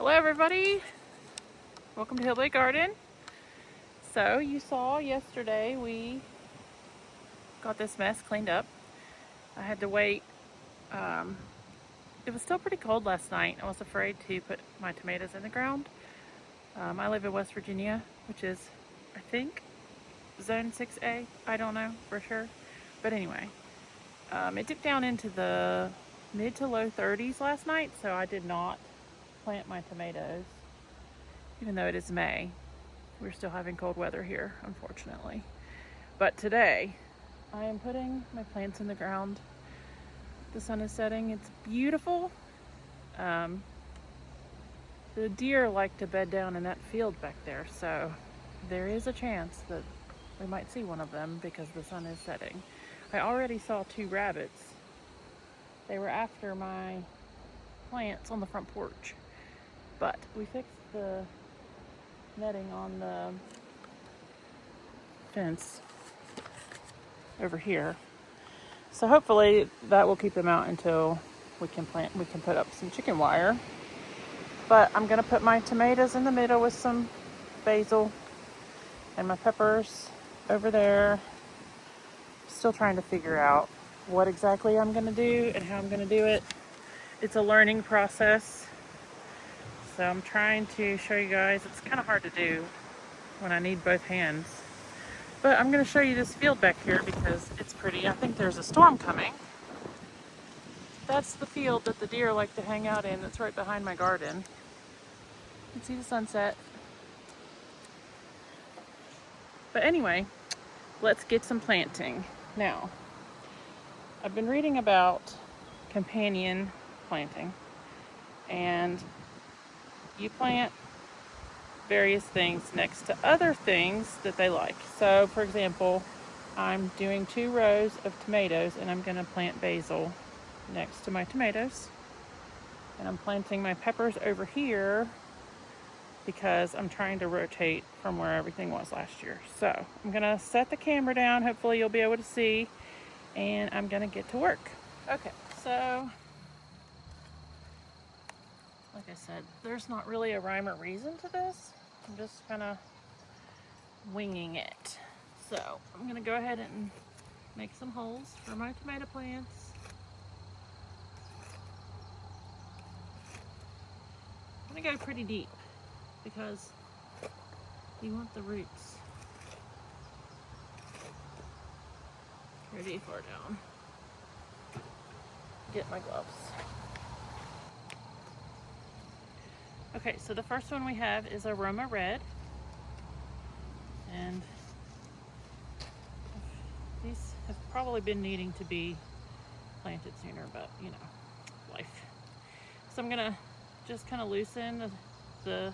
Hello everybody, welcome to Hillbilly Garden. So you saw yesterday we got this mess cleaned up. I had to wait, it was still pretty cold last night. I was afraid to put my tomatoes in the ground. I live in West Virginia, which is, I think, zone 6A. I don't know for sure. But anyway, it dipped down into the mid to low 30s last night, so I did not plant my tomatoes, even though it is May. We're still having cold weather here, unfortunately. But today, I am putting my plants in the ground. The sun is setting. It's beautiful. The deer like to bed down in that field back there, so there is a chance that we might see one of them because the sun is setting. I already saw 2 rabbits. They were after my plants on the front porch, but we fixed the netting on the fence over here, so hopefully that will keep them out until we can put up some chicken wire. But I'm gonna put my tomatoes in the middle with some basil and my peppers over there. Still trying to figure out what exactly I'm gonna do and how I'm gonna do it. It's a learning process, so I'm trying to show you guys. It's kind of hard to do when I need both hands. But I'm going to show you this field back here because it's pretty. I think there's a storm coming. That's the field that the deer like to hang out in. That's right behind my garden. You can see the sunset. But anyway, let's get some planting. Now, I've been reading about companion planting, and you plant various things next to other things that they like. So, for example, I'm doing 2 rows of tomatoes and I'm going to plant basil next to my tomatoes. And I'm planting my peppers over here because I'm trying to rotate from where everything was last year. So I'm going to set the camera down. Hopefully you'll be able to see. And I'm going to get to work. Okay, so like I said, there's not really a rhyme or reason to this. I'm just kind of winging it. So I'm going to go ahead and make some holes for my tomato plants. I'm going to go pretty deep because you want the roots pretty far down. Get my gloves. Okay, so the first one we have is Aroma Red. And these have probably been needing to be planted sooner, but you know, life. So I'm gonna just kind of loosen the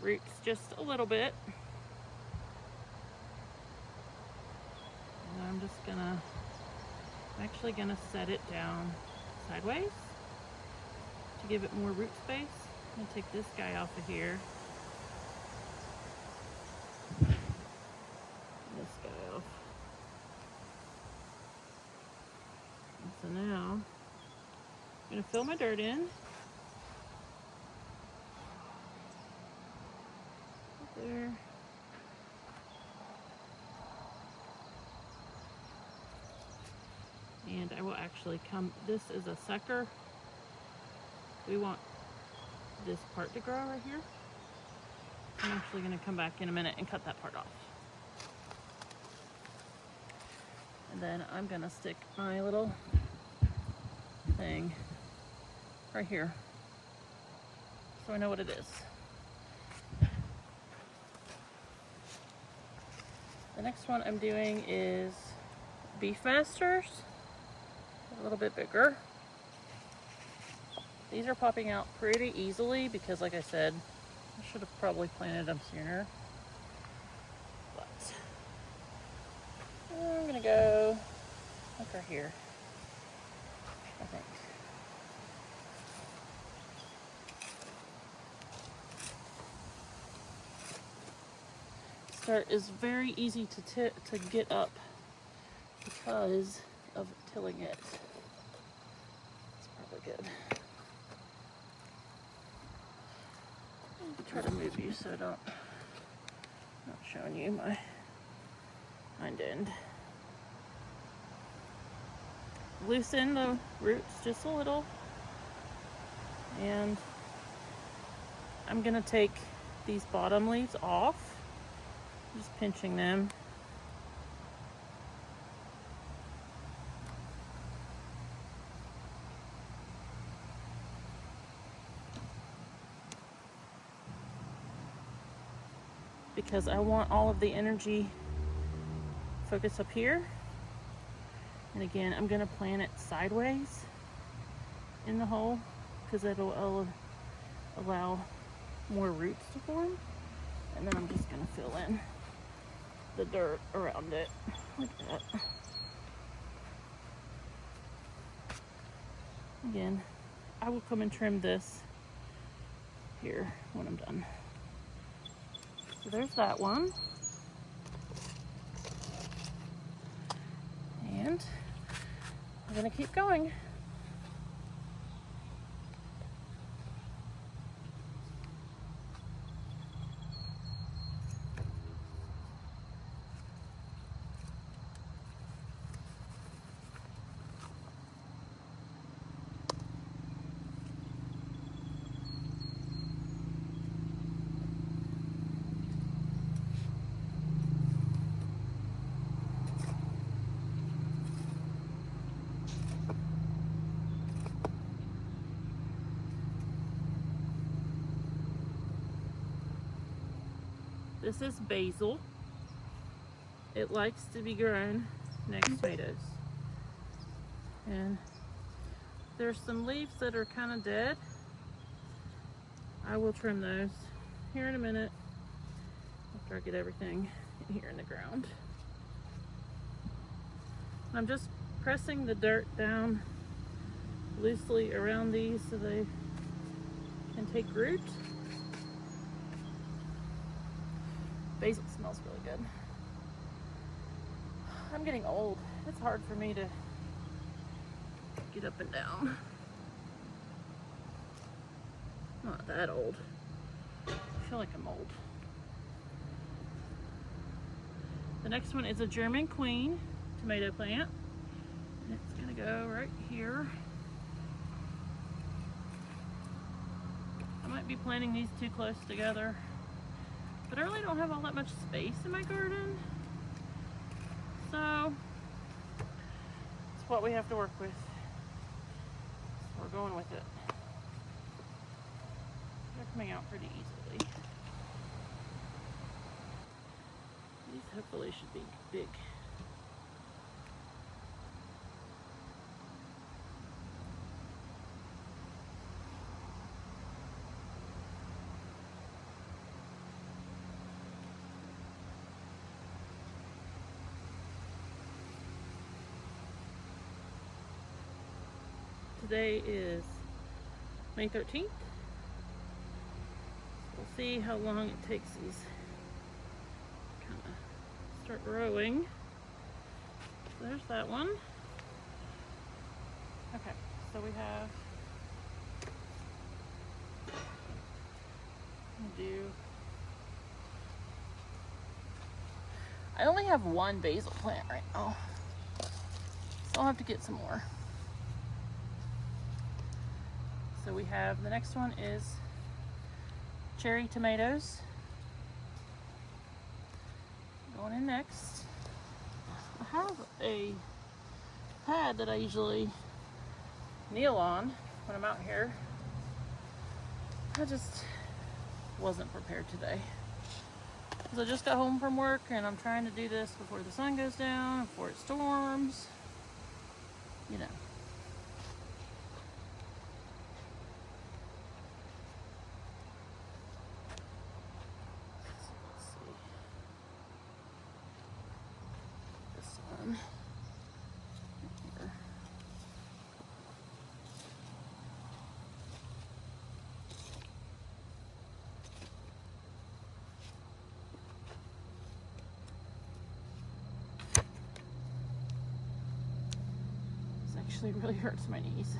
roots just a little bit. And I'm actually gonna set it down sideways to give it more root space. I'm gonna take this guy off of here. This guy off. And so now I'm gonna fill my dirt in. There. And I will actually this is a sucker. We want this part to grow right here. I'm actually going to come back in a minute and cut that part off. And then I'm going to stick my little thing right here so I know what it is. The next one I'm doing is Beefmasters, a little bit bigger. These are popping out pretty easily because, like I said, I should have probably planted them sooner. But I'm gonna go like right here, I think. Dirt is very easy to get up because of tilling it. It's probably good. try to move you so I don't, not showing you my hind end. Loosen the roots just a little, and I'm gonna take these bottom leaves off, just pinching them. Because I want all of the energy focus up here. And again, I'm gonna plant it sideways in the hole because it'll allow more roots to form. And then I'm just gonna fill in the dirt around it like that. Again, I will come and trim this here when I'm done. So there's that one. And I'm gonna keep going. This is basil. It likes to be grown next to tomatoes. And there's some leaves that are kind of dead. I will trim those here in a minute after I get everything in here in the ground. I'm just pressing the dirt down loosely around these so they can take root. Basil smells really good. I'm getting old. It's hard for me to get up and down. Not that old. I feel like I'm old. The next one is a German Queen tomato plant. And it's gonna go right here. I might be planting these too close together, but I really don't have all that much space in my garden. So it's what we have to work with. So we're going with it. They're coming out pretty easily. These hopefully should be big. Today is May 13th. We'll see how long it takes these kind of start growing. So there's that one. Okay, so we have I only have one basil plant right now, so I'll have to get some more. So we have, the next one is cherry tomatoes. Going in next. I have a pad that I usually kneel on when I'm out here. I just wasn't prepared today. Because I just got home from work and I'm trying to do this before the sun goes down, before it storms. You know. Here. This actually really hurts my knees.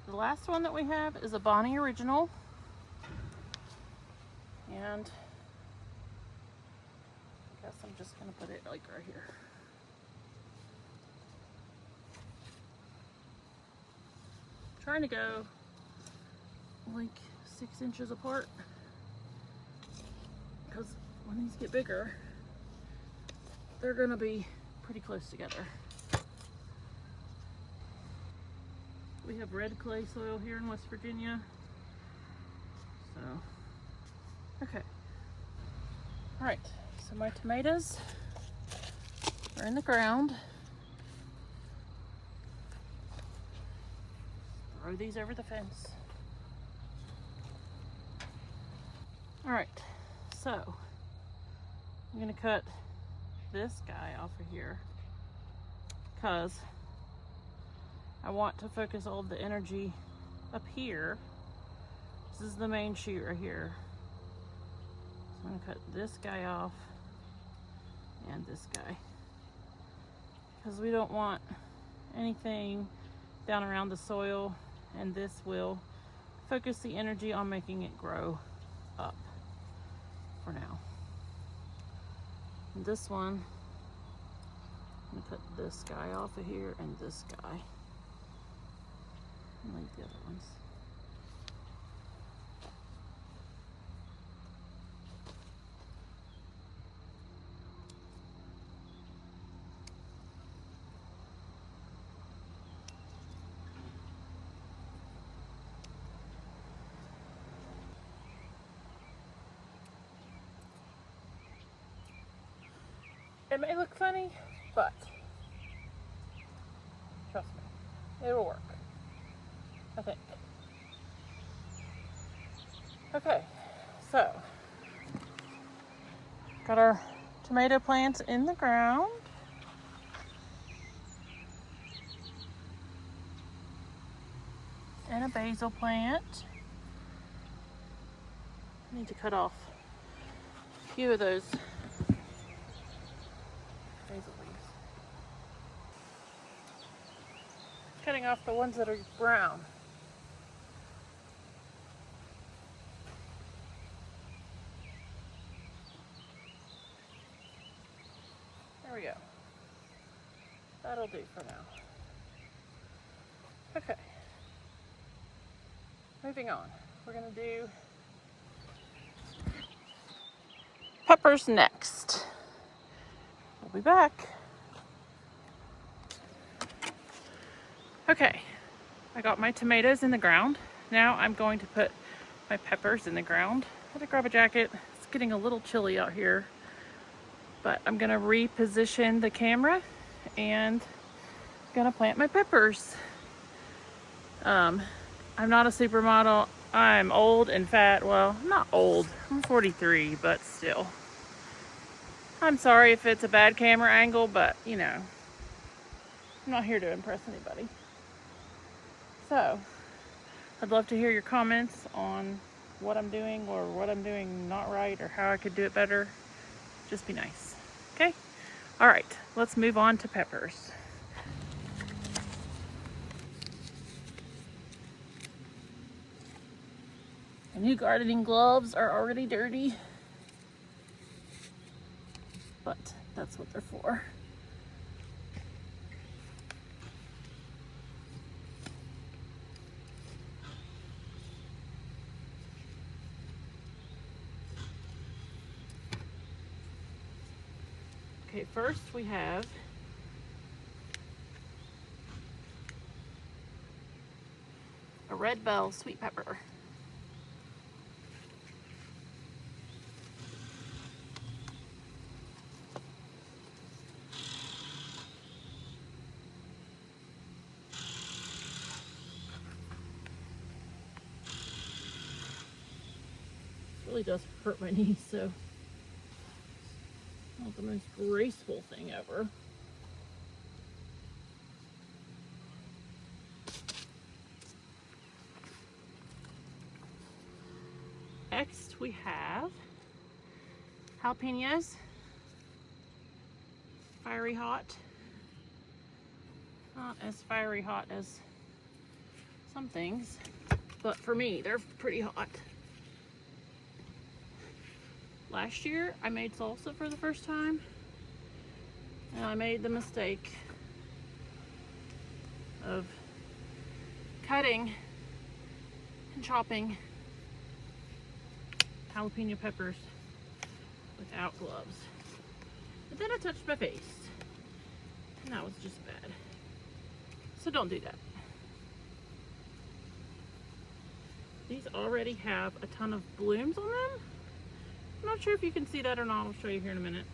The last one that we have is a Bonnie Original. And I guess I'm just gonna put it like right here. I'm trying to go like 6 inches apart, because when these get bigger, they're gonna be pretty close together. We have red clay soil here in West Virginia. So, okay. All right, so my tomatoes are in the ground. Throw these over the fence. All right, so I'm gonna cut this guy off of here because I want to focus all of the energy up here. This is the main shoot right here. So I'm gonna cut this guy off and this guy, because we don't want anything down around the soil, and this will focus the energy on making it grow up for now. And this one, I'm gonna cut this guy off of here and this guy, and leave the other ones. It may look funny, but trust me, it'll work, I think. Okay, so got our tomato plants in the ground. And a basil plant. I need to cut off a few of those basil leaves. Cutting off the ones that are brown. There we go. That'll do for now. Okay. Moving on. We're gonna do peppers next. We'll be back. Okay, I got my tomatoes in the ground. Now I'm going to put my peppers in the ground. I had to grab a jacket. It's getting a little chilly out here, but I'm gonna reposition the camera and gonna plant my peppers. I'm not a supermodel. I'm old and fat. Well, not old. I'm 43, but still. I'm sorry if it's a bad camera angle, but you know, I'm not here to impress anybody. So, I'd love to hear your comments on what I'm doing or what I'm doing not right or how I could do it better. Just be nice. Okay? All right, let's move on to peppers. My new gardening gloves are already dirty, but that's what they're for. Okay, first we have a red bell sweet pepper. Really does hurt my knees, so not the most graceful thing ever. Next we have jalapenos, fiery hot. Not as fiery hot as some things, but for me, they're pretty hot. Last year, I made salsa for the first time, and I made the mistake of cutting and chopping jalapeno peppers without gloves. But then I touched my face, and that was just bad. So don't do that. These already have a ton of blooms on them. I'm not sure if you can see that or not. I'll show you here in a minute.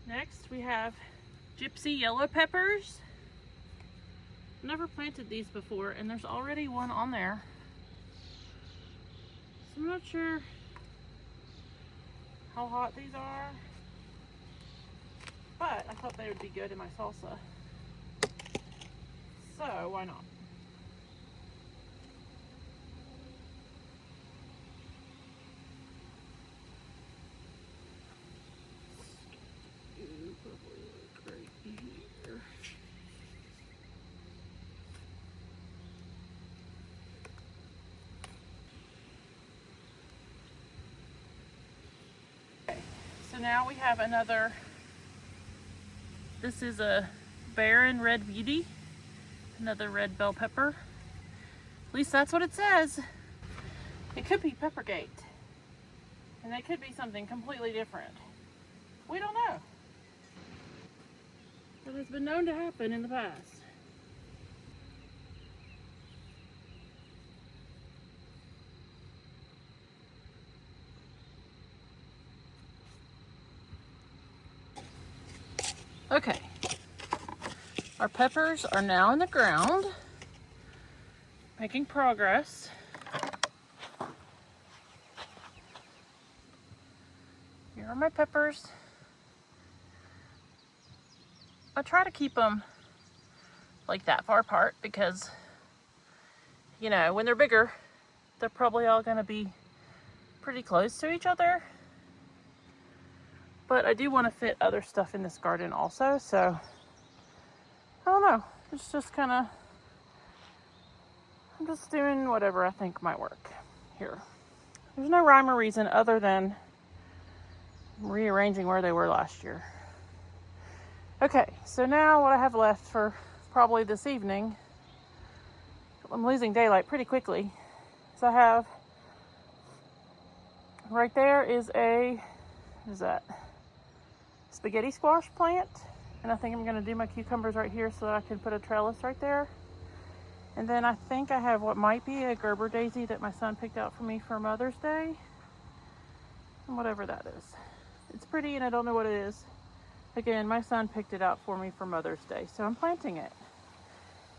Next we have gypsy yellow peppers. I've never planted these before, and there's already one on there. So I'm not sure how hot these are, but I thought they would be good in my salsa. So why not? Probably like right here. Okay, so now we have another. This is a Barren Red Beauty, another red bell pepper. At least that's what it says. It could be Peppergate, and they could be something completely different. We don't know. But it's been known to happen in the past. Okay, our peppers are now in the ground, making progress. Here are my peppers. I try to keep them like that far apart because, you know, when they're bigger, they're probably all gonna be pretty close to each other. But I do want to fit other stuff in this garden also, so I don't know. It's just kind of, I'm just doing whatever I think might work here. There's no rhyme or reason other than rearranging where they were last year. Okay, so now what I have left for probably this evening, I'm losing daylight pretty quickly. So I have, right there is a, what is that? Spaghetti squash plant. And I think I'm gonna do my cucumbers right here so that I can put a trellis right there. And then I think I have what might be a Gerber daisy that my son picked out for me for Mother's Day. And whatever that is. It's pretty and I don't know what it is. Again, my son picked it out for me for Mother's Day, so I'm planting it.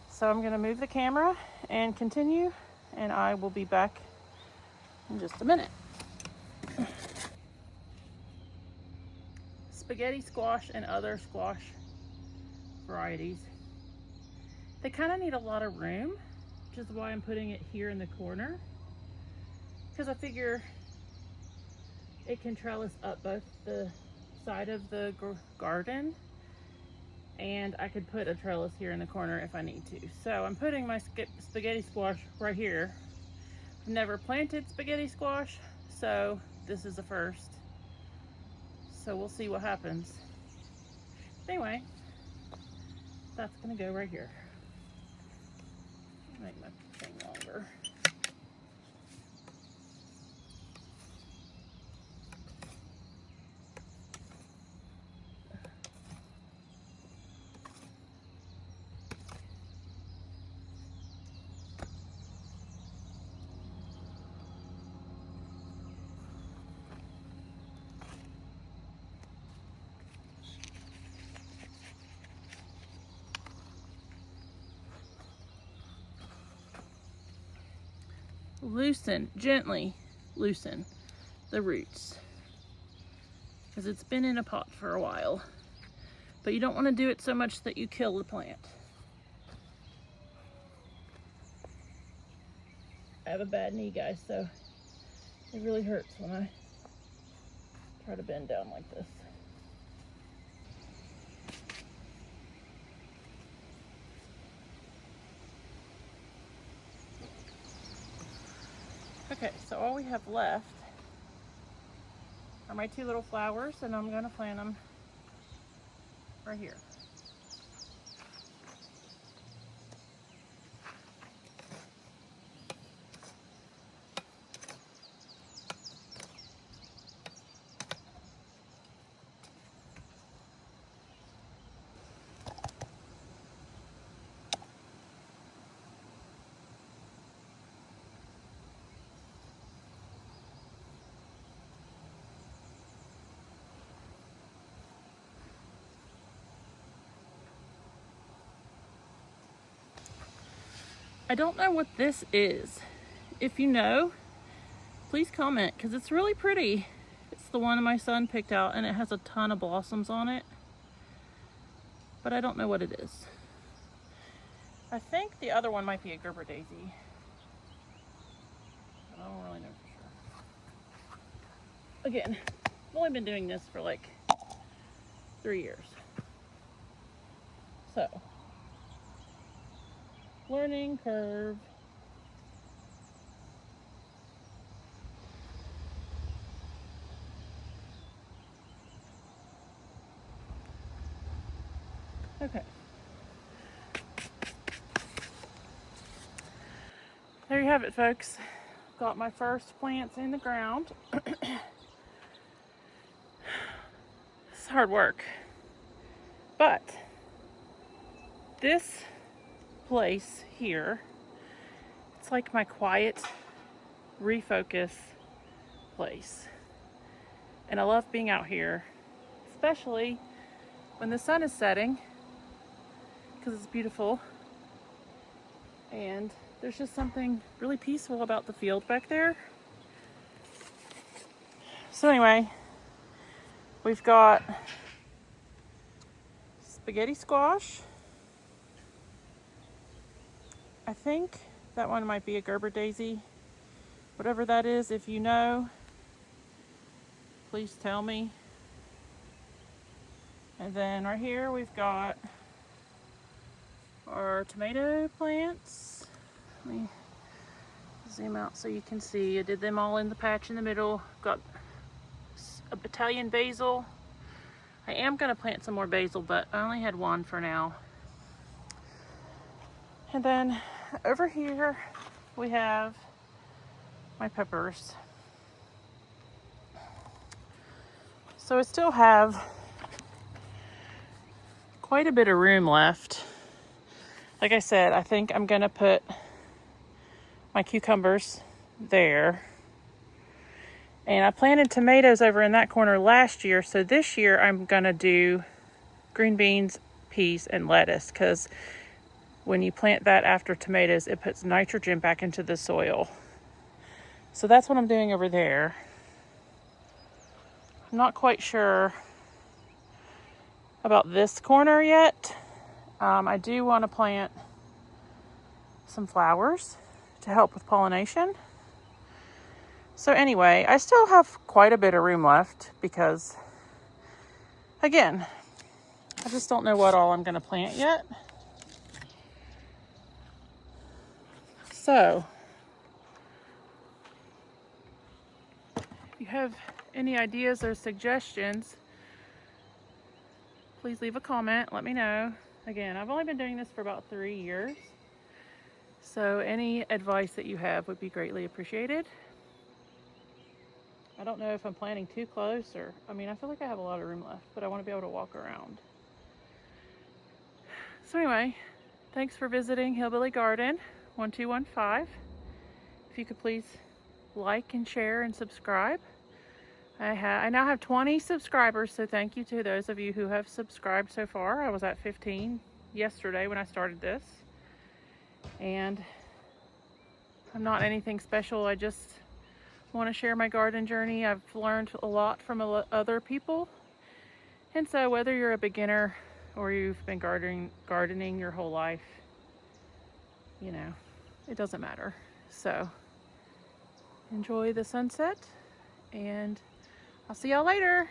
So I'm gonna move the camera and continue, and I will be back in just a minute. Spaghetti squash and other squash varieties. They kind of need a lot of room, which is why I'm putting it here in the corner. Because I figure it can trellis up both the side of the garden, and I could put a trellis here in the corner if I need to. So I'm putting my spaghetti squash right here. I've never planted spaghetti squash, so this is the first. So we'll see what happens. Anyway, that's gonna go right here. Make my thing longer. Gently loosen the roots because it's been in a pot for a while, but you don't want to do it so much that you kill the plant. I have a bad knee, guys, so it really hurts when I Try to bend down like this. Okay, so all we have left are my 2 little flowers, and I'm going to plant them right here. I don't know what this is. If you know, please comment, because it's really pretty. It's the one my son picked out, and it has a ton of blossoms on it. But I don't know what it is. I think the other one might be a Gerber daisy. I don't really know for sure. Again, I've only been doing this for like 3 years. So, learning curve. Okay. There you have it, folks. Got my first plants in the ground. It's hard work. But this place here, it's like my quiet refocus place. And I love being out here, especially when the sun is setting, because it's beautiful. And there's just something really peaceful about the field back there. So anyway, we've got spaghetti squash. I think that one might be a Gerber daisy. Whatever that is, if you know, please tell me. And then right here we've got our tomato plants. Let me zoom out so you can see. I did them all in the patch in the middle. Got a Italian basil. I am going to plant some more basil, but I only had one for now. And then over here we have my peppers. So I still have quite a bit of room left. Like I said, I think I'm gonna put my cucumbers there. And I planted tomatoes over in that corner last year, so this year I'm gonna do green beans, peas, and lettuce, because when you plant that after tomatoes, it puts nitrogen back into the soil. So that's what I'm doing over there. I'm not quite sure about this corner yet. I do want to plant some flowers to help with pollination. So anyway, I still have quite a bit of room left because, again, I just don't know what all I'm going to plant yet. So, if you have any ideas or suggestions, please leave a comment. Let me know. Again, I've only been doing this for about 3 years. So any advice that you have would be greatly appreciated. I don't know if I'm planting too close or, I feel like I have a lot of room left, but I want to be able to walk around. So anyway, thanks for visiting Hillbilly Garden 1215. If you could please like and share and subscribe. I now have 20 subscribers, so thank you to those of you who have subscribed so far. I was at 15 yesterday when I started this. And I'm not anything special. I just want to share my garden journey. I've learned a lot from other people. And so whether you're a beginner or you've been gardening your whole life, it doesn't matter. So enjoy the sunset, and I'll see y'all later.